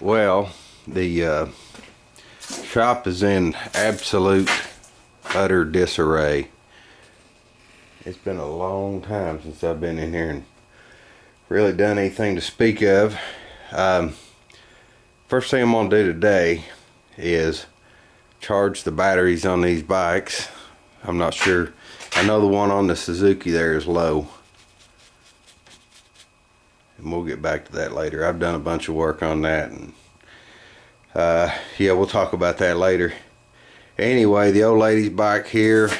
Well, the shop is in absolute utter disarray. It's been a long time since I've been in here and really done anything to speak of. First thing I'm going to do today is charge the batteries on these bikes. I'm not sure. I know the one on the Suzuki there is low. And we'll get back to that later. I've done a bunch of work on that, and yeah, we'll talk about that later. Anyway, the old lady's bike here,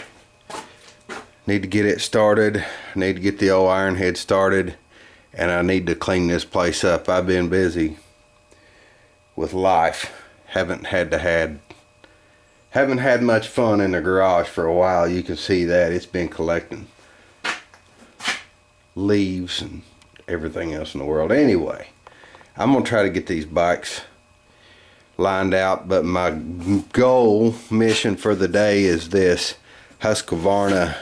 need to get it started. I need to get the old Ironhead started, and I need to clean this place up. I've been busy with life. Haven't had much fun in the garage for a while. You can see that it's been collecting leaves and everything else in the world. Anyway, I'm gonna try to get these bikes lined out, but my goal mission for the day is this Husqvarna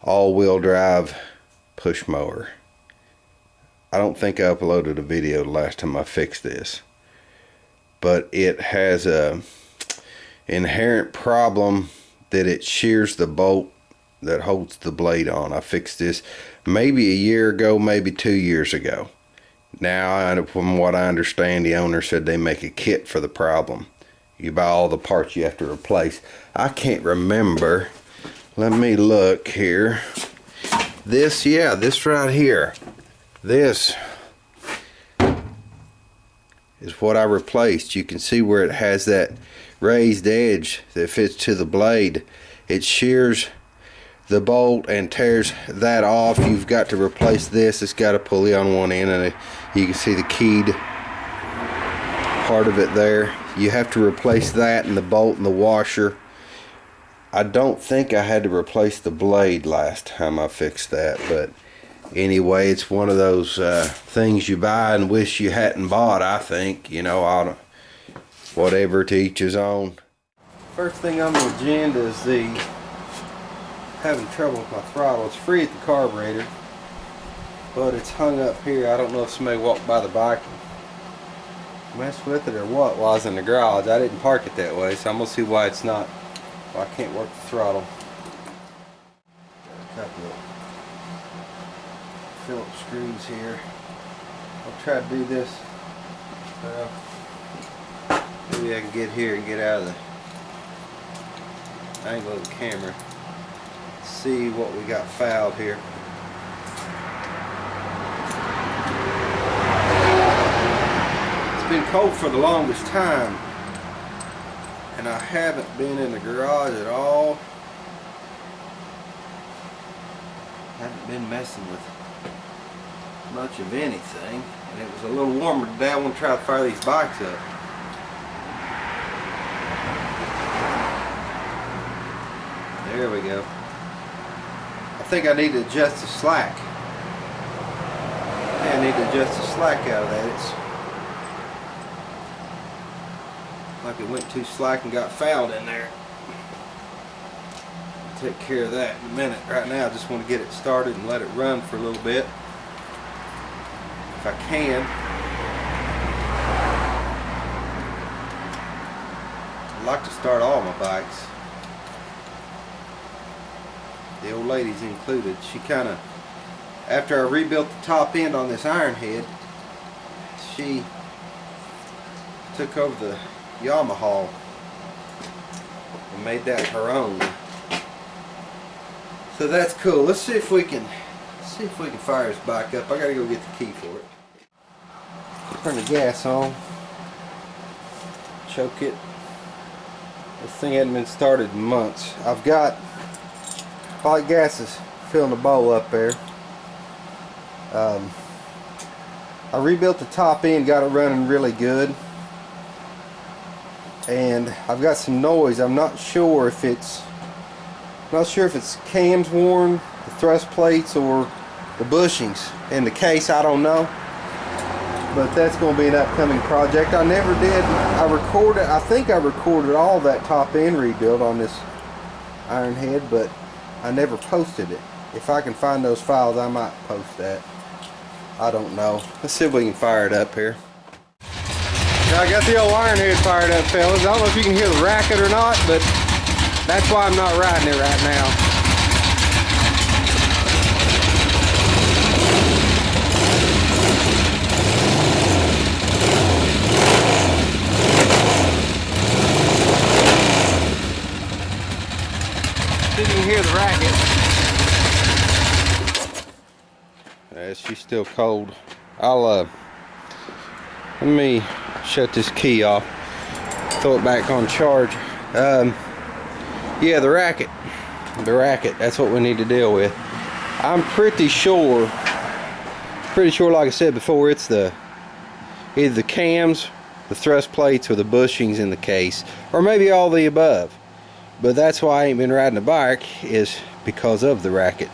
all-wheel drive push mower. I don't think I uploaded a video the last time I fixed this, but it has a inherent problem that it shears the bolt that holds the blade on. I fixed this maybe a year ago, maybe 2 years ago. Now, from what I understand, the owner said they make a kit for the problem. You buy all the parts you have to replace. I can't remember. Let me look here. This, yeah, this right here. This is what I replaced. You can see where it has that raised edge that fits to the blade. It shears the bolt and tears that off. You've got to replace this. It's got a pulley on one end, and you can see the keyed part of it there. You have to replace that and the bolt and the washer. I don't think I had to replace the blade last time I fixed that, but anyway, it's one of those things you buy and wish you hadn't bought, I think. You know, whatever, to each his own. First thing on the agenda is having trouble with my throttle. It's free at the carburetor, but it's hung up here. I don't know if somebody walked by the bike and messed with it or what while I was in the garage. I didn't park it that way, so I'm gonna see why it's not. Why I can't work the throttle. Got a couple of Phillips screws here. I'll try to do this. Maybe I can get here and get out of the angle of the camera. See what we got fouled here. It's been cold for the longest time, and I haven't been in the garage at all. Haven't been messing with much of anything, and it was a little warmer today. I want to try to fire these bikes up. There we go. I think I need to adjust the slack. I need to adjust the slack out of that. It's like it went too slack and got fouled in there. I'll take care of that in a minute. Right now I just want to get it started and let it run for a little bit, if I can. I like to start all my bikes, the old lady's included. She kind of, after I rebuilt the top end on this Ironhead, she took over the Yamaha and made that her own. So that's cool. Let's see if we can fire this bike up. I gotta go get the key for it. Turn the gas on. Choke it. This thing hadn't been started in months. I've got all the gas is filling the bowl up there. I rebuilt the top end, got it running really good, and I've got some noise. I'm not sure if it's cams worn, the thrust plates, or the bushings in the case. I don't know, but that's going to be an upcoming project. I never did. I think I recorded all that top end rebuild on this Ironhead, but I never posted it. If I can find those files, I might post that. I don't know. Let's see if we can fire it up here. I got the old Ironhead fired up, fellas. I don't know if you can hear the racket or not, but that's why I'm not riding it right now. See if you can hear the racket. She's still cold. Let me shut this key off, throw it back on charge. Yeah, the racket, that's what we need to deal with. I'm pretty sure, like I said before, it's either the cams, the thrust plates, or the bushings in the case, or maybe all the above. But that's why I ain't been riding a bike, is because of the racket.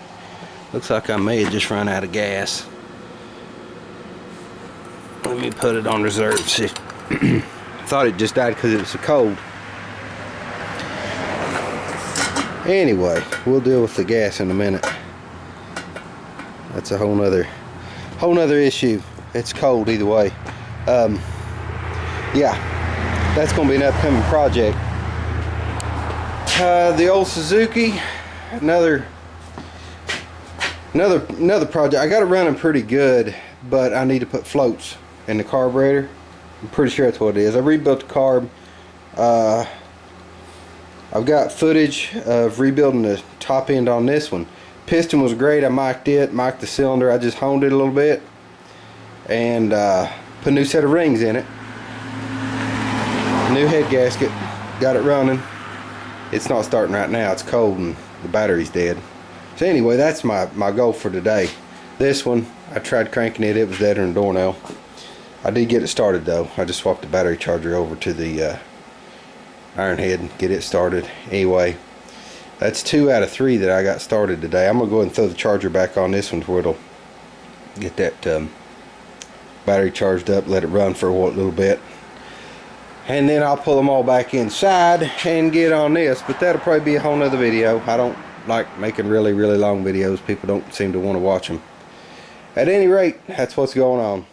Looks like I may have just run out of gas. Let me put it on reserve. See, thought it just died because it was so cold. Anyway, we'll deal with the gas in a minute. That's a whole nother issue. It's cold either way. Yeah, that's gonna be an upcoming project. The old Suzuki, another project. I got it running pretty good, but I need to put floats in the carburetor. I'm pretty sure that's what it is. I rebuilt the carb. I've got footage of rebuilding the top end on this one. Piston was great. I mic'd the cylinder. I just honed it a little bit and put a new set of rings in it. New head gasket. Got it running. It's not starting right now. It's cold and the battery's dead. So anyway, that's my goal for today. This one, I tried cranking it. It was deader than a doornail. I did get it started though. I just swapped the battery charger over to the Ironhead and get it started. Anyway, that's 2 out of 3 that I got started today. I'm gonna go ahead and throw the charger back on this one where it'll get that battery charged up, let it run for a little bit, and then I'll pull them all back inside and get on this. But that'll probably be a whole nother video. I don't like making really long videos. People don't seem to want to watch them. At any rate, that's what's going on.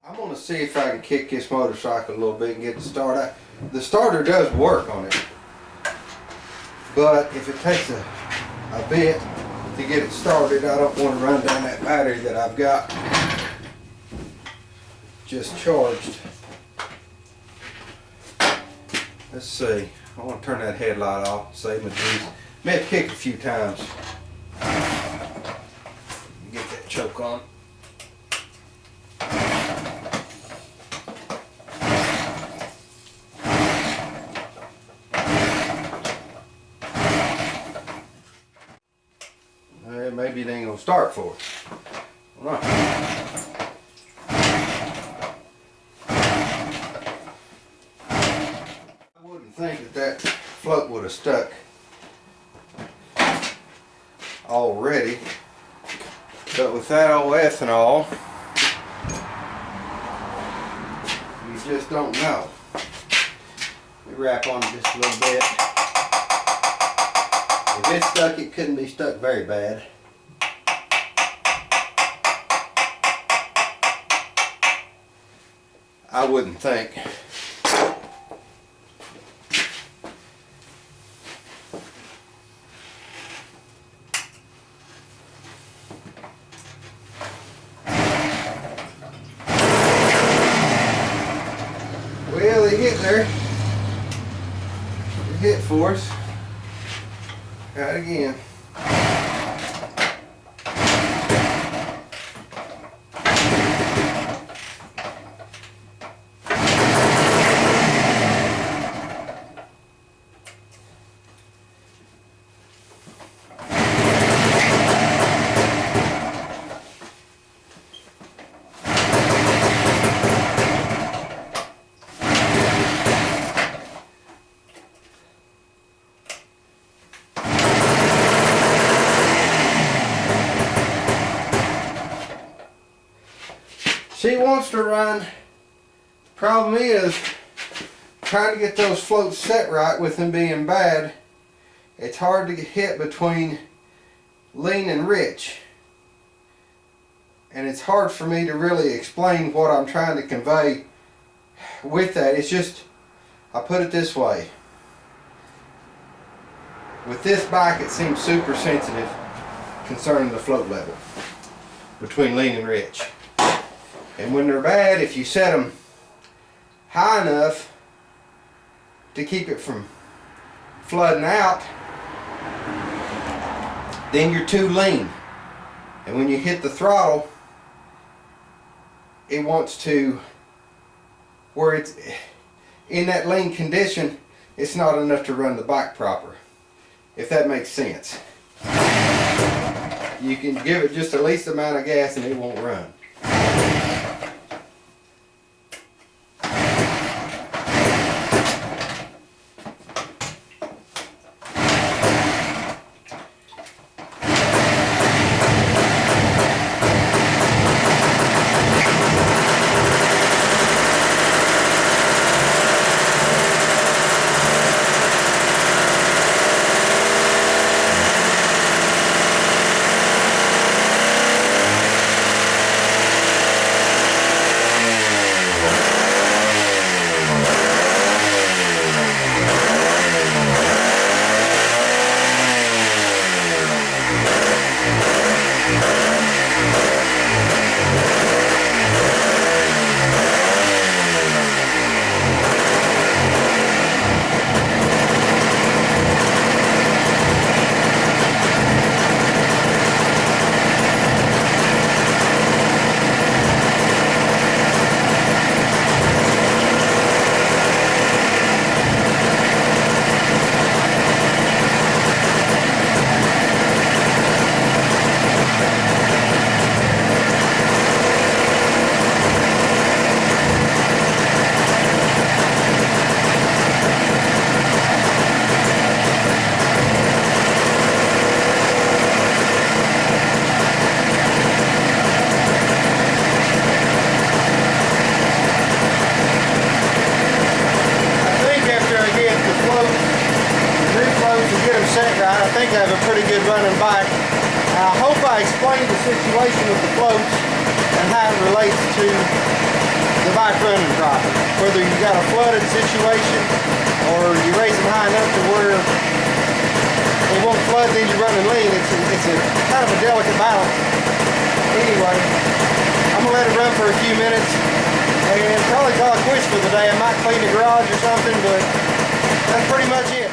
I'm going to see if I can kick this motorcycle a little bit and get it started. The starter does work on it, but if it takes a bit to get it started, I don't want to run down that battery that I've got just charged. Let's see. I want to turn that headlight off, save my juice. May have to kick it a few times. Get that choke on. Maybe it ain't gonna start for us. All right. I wouldn't think that float would have stuck already, but with that old ethanol, you just don't know. Let me wrap on it just a little bit. If it's stuck, it couldn't be stuck very bad. I wouldn't think. Well, they get there. It hit for us. Got it again. She wants to run. Problem is, trying to get those floats set right with them being bad, it's hard to get hit between lean and rich. And it's hard for me to really explain what I'm trying to convey with that, it's just, I put it this way. With this bike, it seems super sensitive concerning the float level between lean and rich. And when they're bad, if you set them high enough to keep it from flooding out, then you're too lean. And when you hit the throttle, it wants to, where it's in that lean condition, it's not enough to run the bike proper, if that makes sense. You can give it just the least amount of gas and it won't run. I think I have a pretty good running bike. I hope I explained the situation with the floats and how it relates to the bike running properly. Whether you got a flooded situation or you raise them high enough to where they won't flood, then you're running lean. It's a kind of a delicate balance. Anyway, I'm gonna let it run for a few minutes and probably call it quits for the day. I might clean the garage or something, but that's pretty much it.